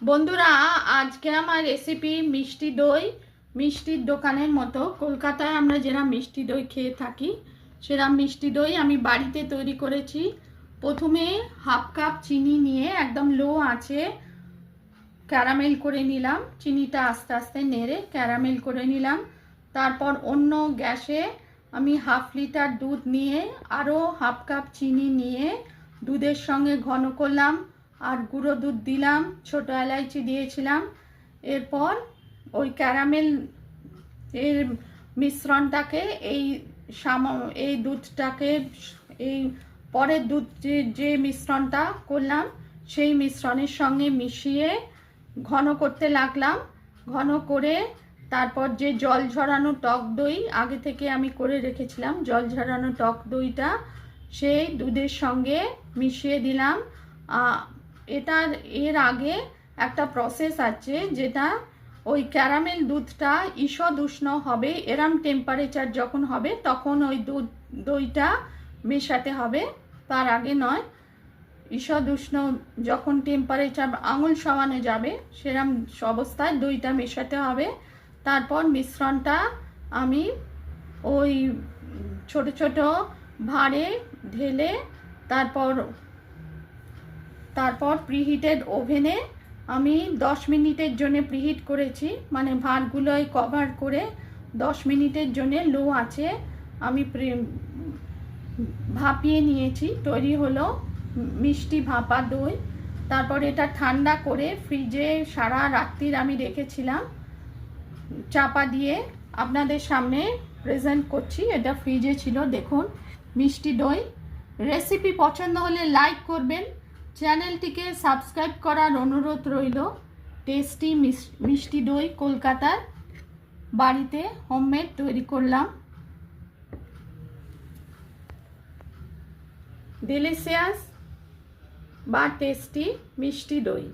বন্ধুরা, আজকে আমার রেসিপি মিষ্টি দই। মিষ্টির দোকানের মতো কলকাতায় আমরা যেরকম মিষ্টি দই খেয়ে থাকি সেরকম মিষ্টি দই আমি বাড়িতে তৈরি করেছি। প্রথমে হাফ কাপ চিনি নিয়ে একদম লো আঁচে ক্যারামেল করে নিলাম। চিনিটা আস্তে আস্তে নেড়ে ক্যারামেল করে নিলাম। তারপর অন্য গ্যাসে আমি হাফ লিটার দুধ নিয়ে আরও হাফ কাপ চিনি নিয়ে দুধের সঙ্গে ঘন করলাম, আর গুঁড়ো দুধ দিলাম, ছোটো এলাইচি দিয়েছিলাম। এরপর ওই ক্যারামেল এর মিশ্রণটাকে এই দুধটাকে এই পরের দুধ যে মিশ্রণটা করলাম সেই মিশ্রণের সঙ্গে মিশিয়ে ঘন করতে লাগলাম। ঘন করে তারপর যে জল ঝরানো টক দই আগে থেকে আমি করে রেখেছিলাম, জল ঝরানো টক দইটা সেই দুধের সঙ্গে মিশিয়ে দিলাম। এর আগে একটা প্রসেস আছে, যেটা ওই ক্যারামেল দুধটা ঈষৎ উষ্ণ হবে, এরম টেম্পারেচার যখন হবে তখন ওই দইটা মেশাতে হবে, তার আগে নয়। ঈষৎ উষ্ণ যখন টেম্পারেচার আঙুল সমানে যাবে সেরম অবস্থায় দইটা মেশাতে হবে। তারপর মিশ্রণটা আমি ওই ছোট ছোট ভাঁড়ে ঢেলে তারপর প্রিহিটেড ওভেনে আমি 10 মিনিটের জন্য প্রিহিট করেছি, মানে ভাঁড়গুলোয় কভার করে 10 মিনিটের জন্য লো আছে আমি ভাপিয়ে নিয়েছি। তৈরি হলো মিষ্টি ভাপা দই। তারপর এটা ঠান্ডা করে ফ্রিজে সারা রাত্রির আমি রেখেছিলাম চাপা দিয়ে। আপনাদের সামনে প্রেজেন্ট করছি, এটা ফ্রিজে ছিল। দেখুন মিষ্টি দই। রেসিপি পছন্দ হলে লাইক করবেন, চ্যানেলটিকে সাবস্ক্রাইব করার অনুরোধ রইল। টেস্টি মিষ্টি দই কলকাতার বাড়িতে হোমমেড তৈরি করলাম। ডিলিশিয়াস বা টেস্টি মিষ্টি দই।